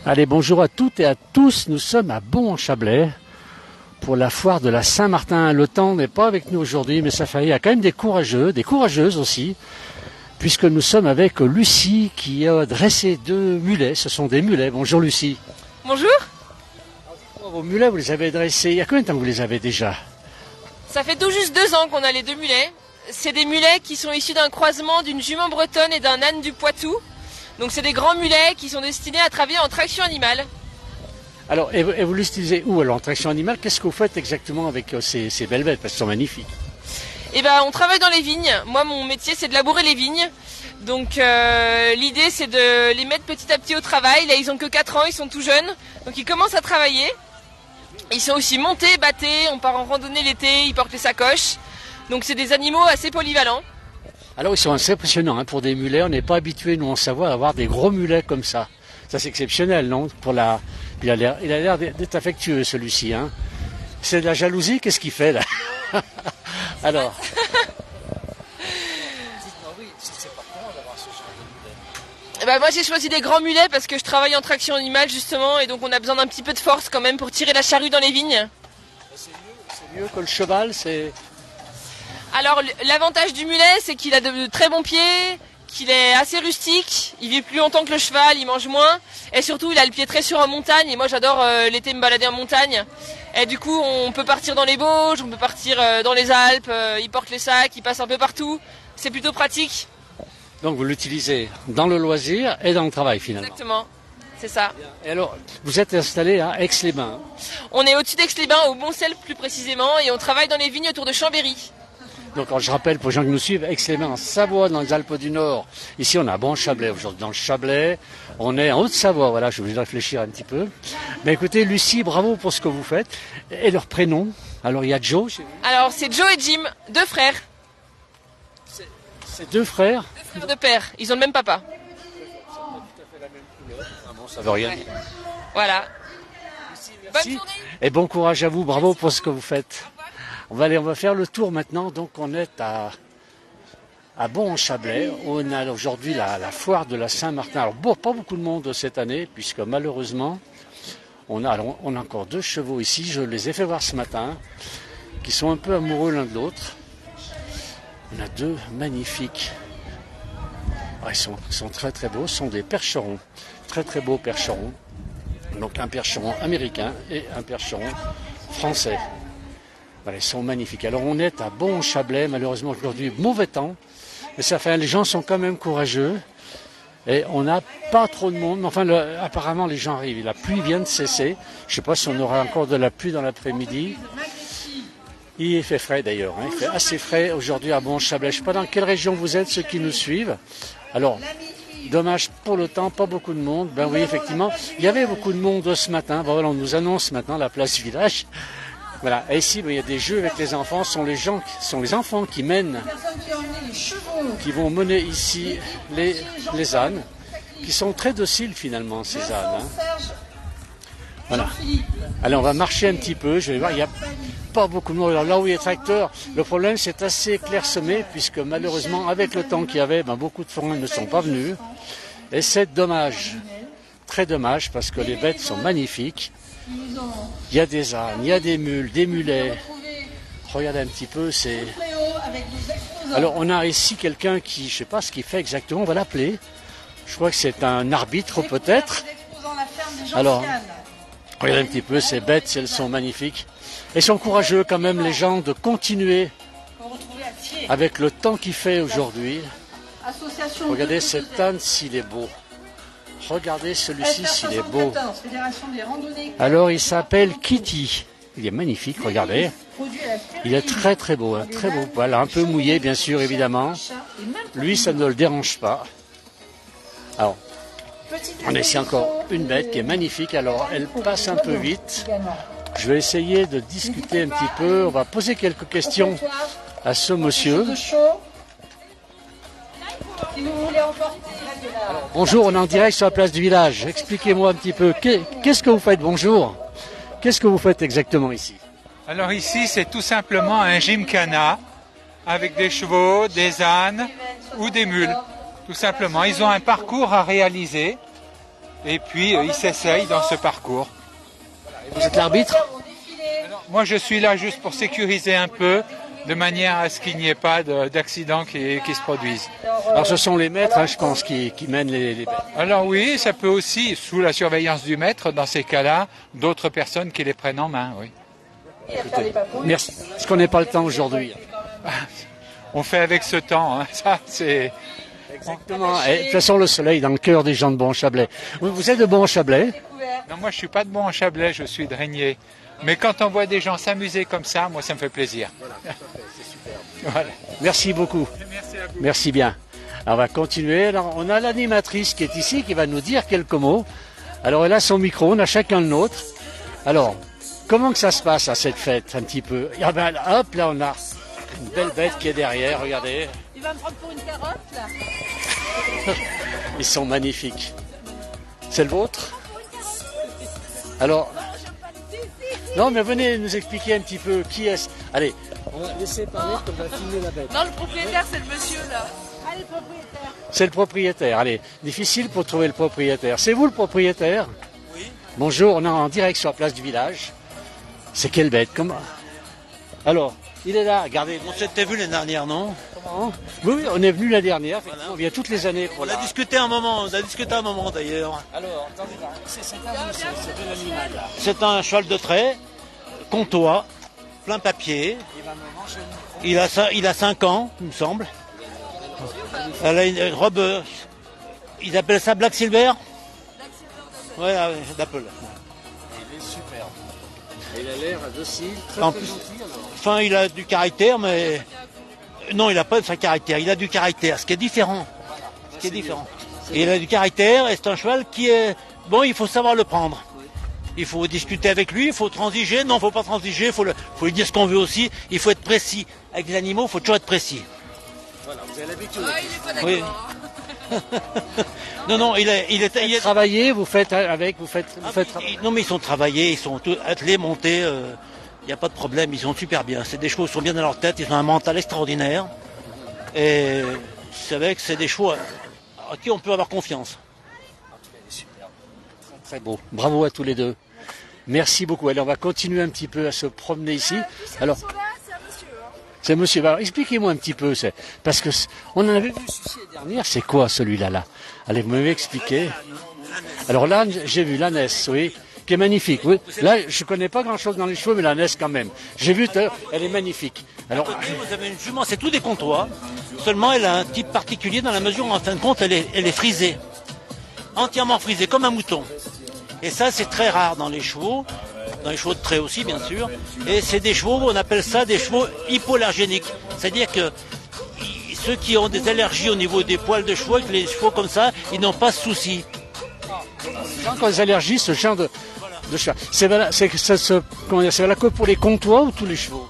Allez, bonjour à toutes et à tous. Nous sommes à Bon-en-Chablais pour la foire de la Saint-Martin. Le temps n'est pas avec nous aujourd'hui, mais ça fait, il y a quand même des courageux, des courageuses aussi, puisque nous sommes avec Lucie qui a dressé 2 mulets. Ce sont des mulets. Bonjour Lucie. Bonjour. Vos mulets, vous les avez dressés. Il y a combien de temps que vous les avez déjà? Ça fait tout juste 2 ans qu'on a les 2 mulets. C'est des mulets qui sont issus d'un croisement d'une jument bretonne et d'un âne du Poitou. Donc c'est des grands mulets qui sont destinés à travailler en traction animale. Alors, et vous les utilisez où alors en traction animale? Qu'est-ce que vous faites exactement avec ces belles bêtes? Parce qu'elles sont magnifiques. Eh ben, on travaille dans les vignes. Moi, mon métier, c'est de labourer les vignes. Donc l'idée, c'est de les mettre petit à petit au travail. Là, ils ont que 4 ans, ils sont tout jeunes. Donc ils commencent à travailler. Ils sont aussi montés, battés, on part en randonnée l'été, ils portent les sacoches. Donc c'est des animaux assez polyvalents. Alors ils sont assez impressionnants hein, pour des mulets. On n'est pas habitué, nous en Savoie, à avoir des gros mulets comme ça. Ça c'est exceptionnel, non? Il a l'air d'être affectueux celui-ci. Hein. C'est de la jalousie, qu'est-ce qu'il fait là? Alors. Dites-moi oui, c'est pas courant d'avoir ce genre de mulet. Ben, moi j'ai choisi des grands mulets parce que je travaille en traction animale justement et donc on a besoin d'un petit peu de force quand même pour tirer la charrue dans les vignes. C'est mieux que le cheval, c'est... Alors l'avantage du mulet, c'est qu'il a de très bons pieds, qu'il est assez rustique, il vit plus longtemps que le cheval, il mange moins, et surtout il a le pied très sûr en montagne, et moi j'adore l'été me balader en montagne. Et du coup on peut partir dans les Bauges, on peut partir dans les Alpes, il porte les sacs, il passe un peu partout, c'est plutôt pratique. Donc vous l'utilisez dans le loisir et dans le travail finalement. Exactement, c'est ça. Et alors, vous êtes installé à Aix-les-Bains. On est au-dessus d'Aix-les-Bains, au Boncel plus précisément, et on travaille dans les vignes autour de Chambéry. Donc je rappelle pour les gens qui nous suivent, Aix-les-Bains en Savoie, dans les Alpes du Nord. Ici on a Bon-Chablais aujourd'hui. Dans le Chablais, on est en Haute-Savoie. Voilà, je vais réfléchir un petit peu. Mais écoutez, Lucie, bravo pour ce que vous faites. Et leur prénom? Alors il y a Joe chez vous. Alors c'est Joe et Jim, 2 frères. C'est 2 frères? 2 frères de père, ils ont le même papa. Ah bon, ça veut rien dire. Voilà. Bonne journée. Et bon courage à vous, bravo pour ce que vous faites. On va faire le tour maintenant. Donc on est à Bon-en-Chablais. On a aujourd'hui la foire de la Saint-Martin. Alors bon, pas beaucoup de monde cette année, puisque malheureusement, on a encore 2 chevaux ici. Je les ai fait voir ce matin, qui sont un peu amoureux l'un de l'autre. On a 2 magnifiques. Ah, ils sont très très beaux. Ce sont des percherons. Très très beaux percherons. Donc un percheron américain et un percheron français. Voilà, ils sont magnifiques. Alors on est à Bon-en-Chablais, malheureusement aujourd'hui mauvais temps, mais ça fait, les gens sont quand même courageux et on n'a pas trop de monde. Enfin, apparemment les gens arrivent. La pluie vient de cesser. Je ne sais pas si on aura encore de la pluie dans l'après-midi. Il fait frais d'ailleurs. Hein. Il fait assez frais aujourd'hui à Bon-en-Chablais. Je ne sais pas dans quelle région vous êtes, ceux qui nous suivent. Alors, dommage pour le temps, pas beaucoup de monde. Ben oui, effectivement, il y avait beaucoup de monde ce matin. Ben voilà, on nous annonce maintenant la place village. Voilà, et ici, il y a des jeux avec les enfants. Ce sont les enfants qui mènent, qui vont mener ici les ânes, qui sont très dociles finalement, ces ânes. Hein. Voilà. Allez, on va marcher un petit peu. Je vais voir, il n'y a pas beaucoup de monde. Alors là où il y a tracteurs, le problème c'est assez clairsemé, puisque malheureusement, avec le temps qu'il y avait, beaucoup de forains ne sont pas venus. Et c'est dommage, très dommage, parce que les bêtes sont magnifiques. Il y a des ânes, il y a des mules, des mulets. Regardez un petit peu, c'est... Alors on a ici quelqu'un qui, je ne sais pas ce qu'il fait exactement, on va l'appeler. Je crois que c'est un arbitre peut-être. Alors, regardez un petit peu ces bêtes, si elles sont magnifiques. Et sont courageux quand même les gens de continuer avec le temps qu'il fait aujourd'hui. Regardez cet âne s'il est beau. Regardez celui-ci s'il est beau. Alors il s'appelle Kitty. Il est magnifique, regardez. Il est très très beau, hein, très beau. Voilà, un peu mouillé bien sûr évidemment. Lui ça ne le dérange pas. Alors, on a ici encore une bête qui est magnifique. Alors elle passe un peu vite. Je vais essayer de discuter un petit peu. On va poser quelques questions à ce monsieur. Bonjour, on est en direct sur la place du village. Expliquez-moi un petit peu, qu'est-ce que vous faites? Bonjour. Qu'est-ce que vous faites exactement ici? Alors ici, c'est tout simplement un gymkhana avec des chevaux, des ânes ou des mules. Tout simplement, ils ont un parcours à réaliser Et puis, il s'essaye dans ce parcours. Vous êtes l'arbitre? Moi, je suis là juste pour sécuriser un peu, de manière à ce qu'il n'y ait pas d'accidents qui se produisent. Alors ce sont les maîtres, hein, je pense, qui mènent les bêtes. Alors oui, ça peut aussi, sous la surveillance du maître, dans ces cas-là, d'autres personnes qui les prennent en main, oui. Écoutez, merci. Parce qu'on n'a pas le temps aujourd'hui. On fait avec ce temps, hein. Ça c'est... Exactement. Et de toute façon, le soleil dans le cœur des gens de Bon-Chablais. Vous êtes de Bon-Chablais? Non, moi je suis pas de Bon-Chablais, je suis de Régnier. Mais quand on voit des gens s'amuser comme ça, moi ça me fait plaisir. Voilà. Merci beaucoup. Merci à vous. Merci bien. Alors, on va continuer. Alors, on a l'animatrice qui est ici, qui va nous dire quelques mots. Alors, elle a son micro, on a chacun le nôtre. Alors, comment que ça se passe à cette fête, un petit peu? Ah ben, hop, là, on a une belle bête qui est derrière, regardez. Il va me prendre pour une carotte, là. Ils sont magnifiques. C'est le vôtre? Alors, non, mais venez nous expliquer un petit peu qui est-ce. Allez, on va laisser parler qu'on va filmer la bête. Non, le propriétaire, c'est le monsieur, là. Allez, le propriétaire. C'est le propriétaire. Allez, difficile pour trouver le propriétaire. C'est vous le propriétaire? Oui. Bonjour, on est en direct sur la place du village. C'est quelle bête? Comment? Alors, il est là, regardez. On s'était vu l'année dernière, non? Comment? Oui, oui, on est venu la dernière. Voilà. On vient toutes les années pour On a la... discuté un moment, d'ailleurs. Alors, attendez, c'est de l'animal là. C'est un cheval de trait, comtois, plein papier. Il va me manger le micro. Il a 5 ans, il me semble. Elle a une robe, ils appellent ça Black Silver? Ouais, d'Apple. Il est superbe. Et il a l'air docile, très, En très plus- gentil alors. Enfin, il a du caractère, mais... Non, il n'a pas de sa caractère, il a du caractère, ce qui est différent. Et il a du caractère, et c'est un cheval qui est... Bon, il faut savoir le prendre. Il faut discuter avec lui, il faut transiger. Non, il ne faut pas transiger, il faut lui dire ce qu'on veut aussi. Il faut être précis. Avec les animaux, il faut toujours être précis. Voilà, vous avez l'habitude. Ah, il est pas Oui. d'accord. Non, il est... Travaillez, vous faites avec, vous faites Non, mais ils sont travaillés, ils sont tous attelés, montés. Il n'y a pas de problème, ils sont super bien. C'est des chevaux qui sont bien dans leur tête, ils ont un mental extraordinaire. Et c'est vrai que c'est des chevaux à qui on peut avoir confiance. Très beau. Bravo à tous les deux. Merci beaucoup. Allez, on va continuer un petit peu à se promener ici. Alors, c'est monsieur. Alors, expliquez-moi un petit peu. Parce que on en avait vu ici la dernière. C'est quoi celui-là là? Allez, vous m'avez expliqué. Alors là, j'ai vu l'ânesse, oui, qui est magnifique. Oui. Là, je connais pas grand-chose dans les chevaux, mais l'ânesse quand même. J'ai vu, elle est magnifique. Alors, Après, vous avez une jument, c'est tout des comtois. Seulement, elle a un type particulier dans la mesure où, en fin de compte, elle est frisée. Entièrement frisée, comme un mouton. Et ça, c'est très rare dans les chevaux de trait aussi, bien sûr. Et c'est des chevaux, on appelle ça des chevaux hypoallergéniques. C'est-à-dire que ceux qui ont des allergies au niveau des poils de chevaux, avec les chevaux comme ça, ils n'ont pas de souci. quand les allergies, ce genre de cheval, c'est valable que pour les comtois ou tous les chevaux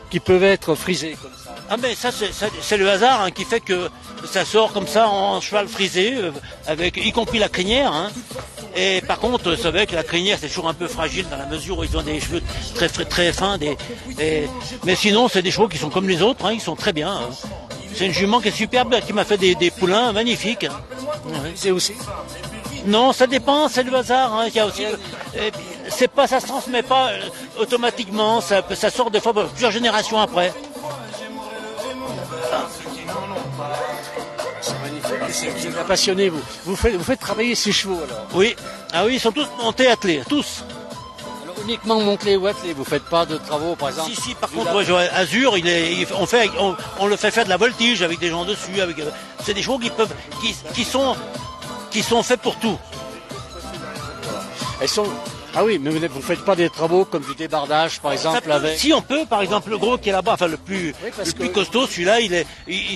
qui peuvent être frisés comme ça? Ah ben ça c'est le hasard hein, qui fait que ça sort comme ça en cheval frisé, avec y compris la crinière. Hein. Et par contre, c'est vrai que la crinière c'est toujours un peu fragile dans la mesure où ils ont des cheveux très très fins. Mais sinon c'est des chevaux qui sont comme les autres, hein, ils sont très bien. Hein. C'est une jument qui est superbe, qui m'a fait des poulains magnifiques. C'est aussi. Non, ça dépend, c'est le hasard. Hein. Il y a aussi, c'est pas, ça se transmet pas automatiquement, ça sort des fois plusieurs générations après. C'est magnifique. Vous êtes un passionné, vous. Vous faites travailler ces chevaux alors. Oui, ah oui, ils sont tous montés attelés, tous. Alors, uniquement montelés ou attelés, vous faites pas de travaux par exemple? Si, par contre, ouais, Azur, on le fait faire de la voltige avec des gens dessus. C'est des chevaux qui sont faits pour tout. Elles sont. Ah oui, mais vous ne faites pas des travaux comme du débardage par exemple avec. Si on peut, par exemple, le gros qui est là-bas, enfin le plus costaud, celui-là, il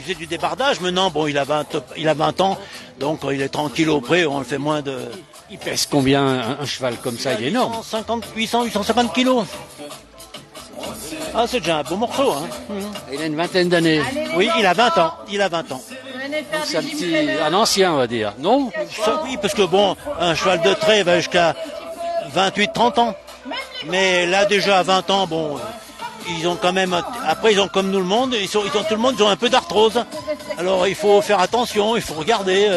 fait du débardage. Maintenant, bon, il a 20 ans, donc il est tranquille auprès, on le fait moins de. Il pèse combien un cheval comme ça? Il est énorme. 850 kilos. Ah, c'est déjà un beau morceau. Hein. Il a une vingtaine d'années. Oui, il a 20 ans. Donc c'est un ancien, on va dire. Non? Ça, oui, parce que bon, un cheval de trait va jusqu'à 28-30 ans. Mais là, déjà à 20 ans, bon, ils ont quand même. Après, ils ont comme nous le monde, ils ont un peu d'arthrose. Alors, il faut faire attention, il faut regarder.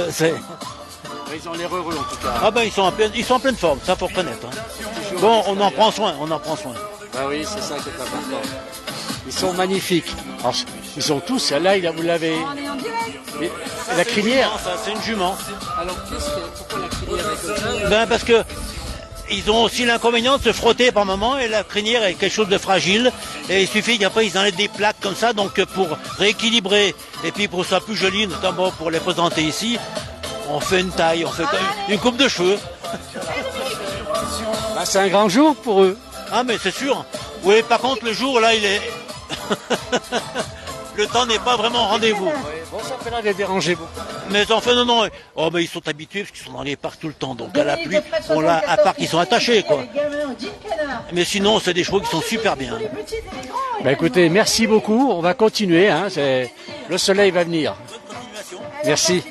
Ils ont l'air heureux en tout cas. Ah ben ils sont en pleine forme, ça faut reconnaître. Hein. Bon, on en prend soin. Bah oui, c'est ça qui est important. Ils sont magnifiques. Alors, ils sont tous, là, vous l'avez. Et la crinière. C'est une jument. Alors, pourquoi la crinière est comme ça? Ben parce que ils ont aussi l'inconvénient de se frotter par moment et la crinière est quelque chose de fragile et il suffit qu'après ils enlèvent des plaques comme ça, donc pour rééquilibrer et puis pour que ça soit plus joli, notamment pour les présenter ici, on fait une taille, on fait une coupe de cheveux. Bah, c'est un grand jour pour eux. Ah mais c'est sûr. Oui, par contre le jour là il est... Le temps n'est pas vraiment au rendez-vous. Ouais, bon, ça fait là les déranger beaucoup. Mais enfin non. Oh mais ils sont habitués parce qu'ils sont dans les parcs tout le temps. Donc à la pluie, on l'a à part qu'ils sont attachés quoi. Mais sinon c'est des chevaux qui sont super bien. Bah écoutez, merci beaucoup. On va continuer. Hein. Le soleil va venir. Merci.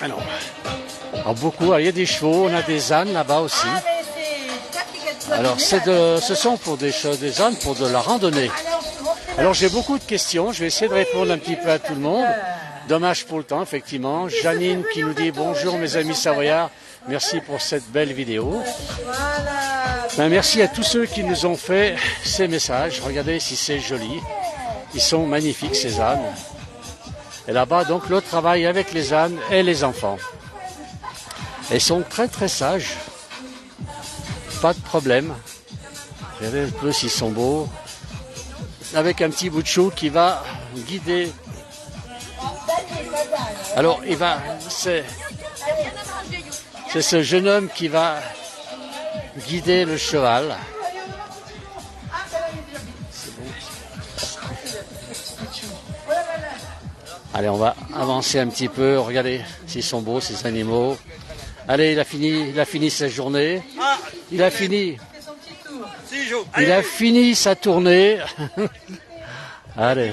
Alors beaucoup. Il y a des chevaux, on a des ânes là-bas aussi. Alors ce sont pour des ânes pour de la randonnée. Alors j'ai beaucoup de questions, je vais essayer de répondre un petit peu à tout le monde. Dommage pour le temps, effectivement. Janine qui nous dit bonjour mes amis savoyards, merci pour cette belle vidéo. Ben, merci à tous ceux qui nous ont fait ces messages. Regardez si c'est joli. Ils sont magnifiques ces ânes. Et là-bas donc le travail avec les ânes et les enfants. Et ils sont très très sages. Pas de problème. Regardez un peu s'ils sont beaux. Avec un petit bout de chou qui va guider. Alors, c'est ce jeune homme qui va guider le cheval. Allez, on va avancer un petit peu. Regardez s'ils sont beaux, ces animaux. Allez, il a fini sa journée. Il a fini sa tournée. Allez.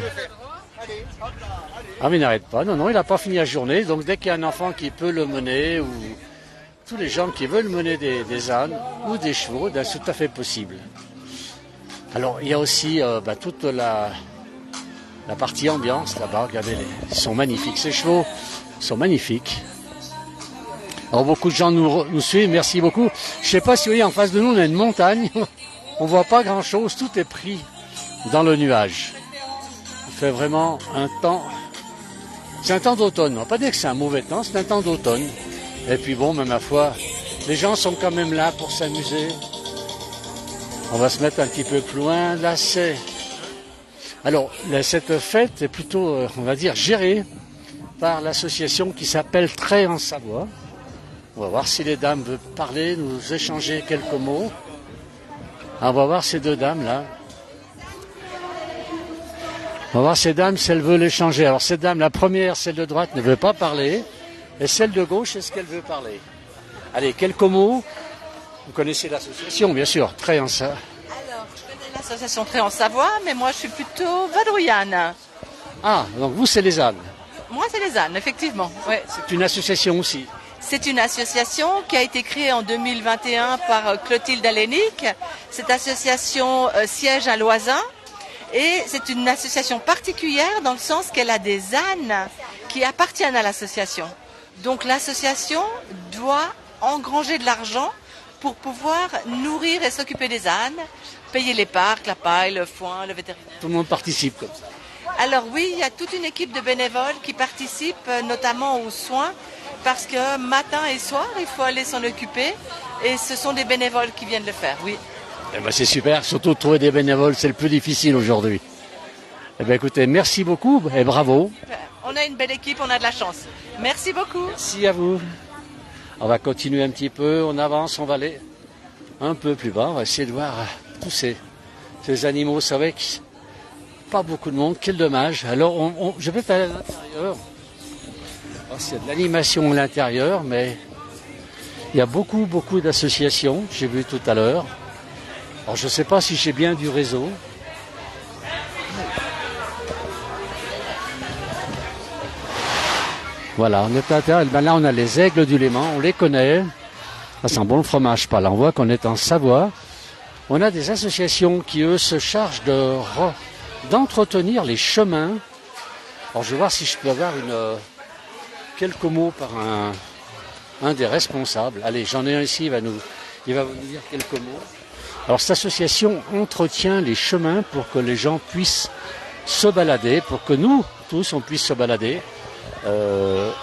Ah mais il n'arrête pas. Non, il n'a pas fini la journée. Donc dès qu'il y a un enfant qui peut le mener, ou tous les gens qui veulent mener des ânes ou des chevaux, c'est tout à fait possible. Alors il y a aussi toute la partie ambiance là-bas. Regardez, ils sont magnifiques. Ces chevaux sont magnifiques. Alors beaucoup de gens nous suivent, merci beaucoup. Je ne sais pas si vous voyez, en face de nous, on a une montagne. On ne voit pas grand-chose, tout est pris dans le nuage. Il fait vraiment un temps... C'est un temps d'automne. On ne va pas dire que c'est un mauvais temps, c'est un temps d'automne. Et puis bon, ma foi, les gens sont quand même là pour s'amuser. On va se mettre un petit peu plus loin. Là, Alors, cette fête est plutôt, on va dire, gérée par l'association qui s'appelle Trait en Savoie. On va voir si les dames veulent parler, nous échanger quelques mots. On va voir ces deux dames là. On va voir ces dames si elles veulent échanger. Alors cette dame, la première, celle de droite, ne veut pas parler. Et celle de gauche, est-ce qu'elle veut parler? Allez, quelques mots. Vous connaissez l'association, bien sûr, Trait en Savoie. Alors, je connais l'association Trait en Savoie, mais moi je suis plutôt vadrouillane. Ah, donc vous, c'est les ânes. Moi, c'est les ânes, effectivement. Ouais. C'est une association aussi. C'est une association qui a été créée en 2021 par Clotilde Alénic. Cette association siège à Loisin et c'est une association particulière dans le sens qu'elle a des ânes qui appartiennent à l'association. Donc l'association doit engranger de l'argent pour pouvoir nourrir et s'occuper des ânes, payer les parcs, la paille, le foin, le vétérinaire. Tout le monde participe comme ça. Alors oui, il y a toute une équipe de bénévoles qui participent notamment aux soins parce que matin et soir, il faut aller s'en occuper et ce sont des bénévoles qui viennent le faire, oui. Eh ben c'est super, surtout de trouver des bénévoles, c'est le plus difficile aujourd'hui. Eh bien écoutez, merci beaucoup et bravo. On a une belle équipe, on a de la chance. Merci beaucoup. Merci à vous. On va continuer un petit peu, on avance, on va aller un peu plus bas, on va essayer de voir tous ces animaux, vous savez, pas beaucoup de monde, quel dommage. Alors je vais aller à l'intérieur. Il y a de l'animation à l'intérieur, mais il y a beaucoup d'associations, j'ai vu tout à l'heure. Alors je ne sais pas si j'ai bien du réseau. Voilà, on est à l'intérieur. Ben là on a les aigles du Léman, on les connaît. Ça sent bon le fromage, pas là. On voit qu'on est en Savoie. On a des associations qui, eux, se chargent d'entretenir les chemins. Alors je vais voir si je peux avoir quelques mots par un des responsables. Allez, j'en ai un ici, il va nous dire quelques mots. Alors cette association entretient les chemins pour que les gens puissent se balader, pour que nous, tous, on puisse se balader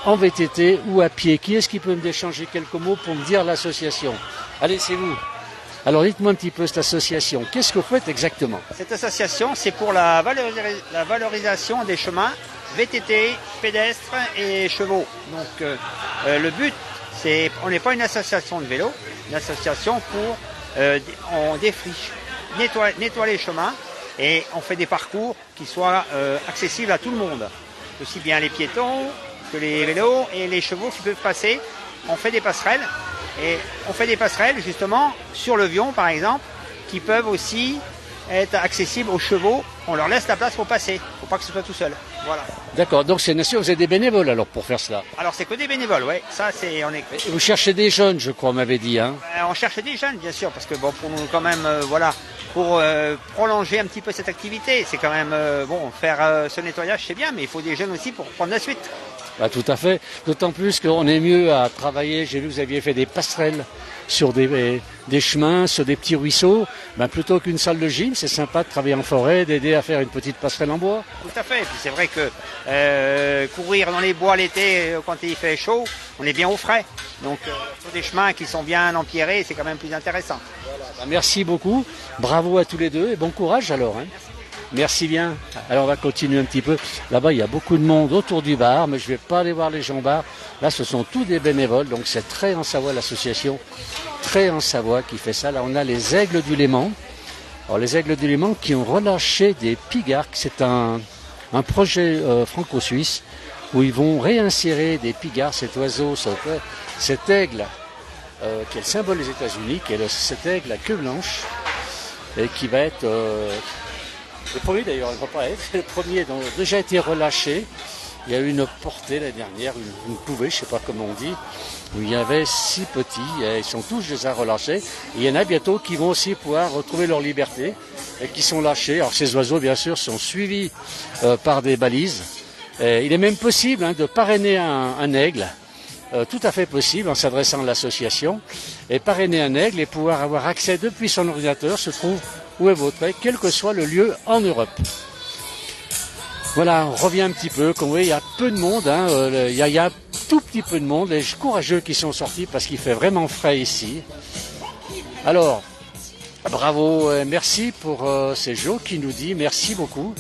en VTT ou à pied. Qui est-ce qui peut me échanger quelques mots pour me dire l'association? Allez, c'est vous. Alors dites-moi un petit peu cette association. Qu'est-ce que vous faites exactement? Cette association, c'est pour la valorisation des chemins VTT, pédestres et chevaux. Donc le but, on n'est pas une association de vélo, une association pour on défriche, nettoie les chemins et on fait des parcours qui soient accessibles à tout le monde. Aussi bien les piétons que les vélos et les chevaux qui peuvent passer. On fait des passerelles et on fait des passerelles justement sur le Vion par exemple qui peuvent aussi être accessibles aux chevaux. On leur laisse la place pour passer. Il ne faut pas que ce soit tout seul. Voilà. D'accord, donc c'est sûr, vous êtes des bénévoles alors pour faire cela? Alors c'est que des bénévoles, oui. Ça c'est on est. Et vous cherchez des jeunes, je crois, on m'avait dit, hein? On cherche des jeunes, bien sûr, parce que bon, pour nous quand même, voilà, pour prolonger un petit peu cette activité, c'est quand même bon, faire ce nettoyage, c'est bien, mais il faut des jeunes aussi pour prendre la suite. Bah, tout à fait. D'autant plus qu'on est mieux à travailler. J'ai vu que vous aviez fait des passerelles sur des chemins, sur des petits ruisseaux. Ben, plutôt qu'une salle de gym, c'est sympa de travailler en forêt, d'aider à faire une petite passerelle en bois. Tout à fait. Et puis c'est vrai que courir dans les bois l'été, quand il fait chaud, on est bien au frais. Donc sur des chemins qui sont bien empierrés, c'est quand même plus intéressant. Voilà. Ben, merci beaucoup. Bravo à tous les deux et bon courage alors. Hein. Merci bien. Alors on va continuer un petit peu. Là-bas, il y a beaucoup de monde autour du bar, mais je ne vais pas aller voir les gens au bar. Là, ce sont tous des bénévoles. Donc c'est Très en Savoie, l'association Très en Savoie qui fait ça. Là, on a les Aigles du Léman. Alors les Aigles du Léman qui ont relâché des pigarques. C'est un projet franco-suisse où ils vont réinsérer des pigards, cet oiseau, cet aigle qui est le symbole des États-Unis, qui est cet aigle à queue blanche et qui va être... le premier d'ailleurs, il ne va pas être. Le premier donc, a déjà été relâché. Il y a eu une portée l'année dernière, une couvée, je ne sais pas comment on dit, où il y avait 6 petits. Ils sont tous déjà relâchés. Et il y en a bientôt qui vont aussi pouvoir retrouver leur liberté et qui sont lâchés. Alors ces oiseaux, bien sûr, sont suivis par des balises. Et il est même possible de parrainer un aigle. Tout à fait possible en s'adressant à l'association. Et parrainer un aigle et pouvoir avoir accès depuis son ordinateur se trouve où est votre aigle, quel que soit le lieu en Europe. Voilà, on revient un petit peu. Comme vous voyez, il y a peu de monde. Il y a tout petit peu de monde. Les courageux qui sont sortis parce qu'il fait vraiment frais ici. Alors, bravo, merci pour c'est Jo qui nous dit merci beaucoup.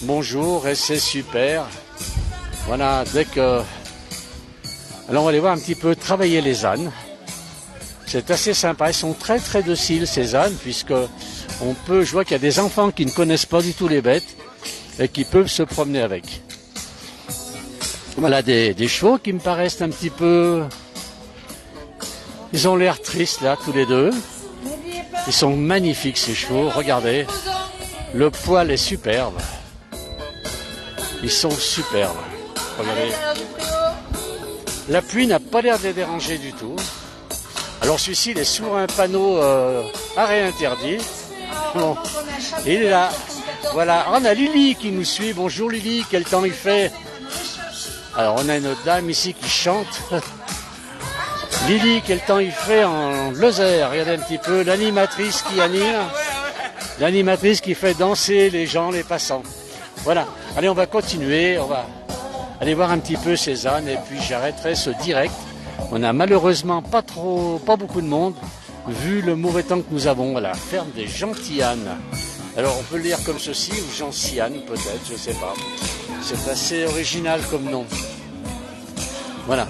Bonjour et c'est super. Voilà, dès que... Alors on va aller voir un petit peu travailler les ânes. C'est assez sympa. Ils sont très très dociles ces ânes puisque je vois qu'il y a des enfants qui ne connaissent pas du tout les bêtes et qui peuvent se promener avec. Voilà des chevaux qui me paraissent un petit peu... Ils ont l'air tristes là, tous les deux. Ils sont magnifiques ces chevaux, regardez. Le poil est superbe. Ils sont superbes. Regardez. La pluie n'a pas l'air de les déranger du tout. Alors celui-ci, il est sur un panneau arrêt interdit. Bon. Il est là. Voilà, on a Lily qui nous suit. Bonjour Lily, quel temps il fait? Alors on a une autre dame ici qui chante. Lily, quel temps il fait en Lozère? Regardez un petit peu l'animatrice qui anime. L'animatrice qui fait danser les gens, les passants. Voilà, allez on va continuer, on va aller voir un petit peu ces ânes et puis j'arrêterai ce direct. On a malheureusement pas beaucoup de monde vu le mauvais temps que nous avons à la ferme des Gentianes. Alors on peut le lire comme ceci, ou Gentianes peut-être, je ne sais pas. C'est assez original comme nom. Voilà.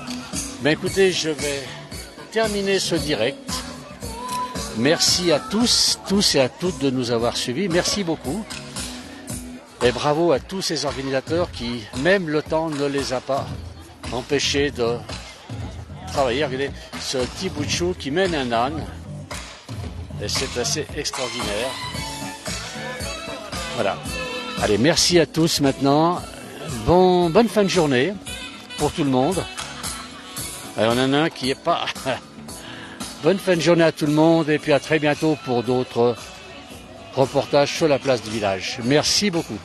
Ben écoutez, je vais terminer ce direct. Merci à tous et à toutes de nous avoir suivis. Merci beaucoup. Et bravo à tous ces organisateurs qui, même le temps ne les a pas empêchés de travailler. Regardez ce petit bout de chou qui mène un âne. Et c'est assez extraordinaire. Voilà. Allez, merci à tous maintenant. Bonne fin de journée pour tout le monde. Alors, on en a un qui est pas... Bonne fin de journée à tout le monde et puis à très bientôt pour d'autres reportages sur la place du village. Merci beaucoup.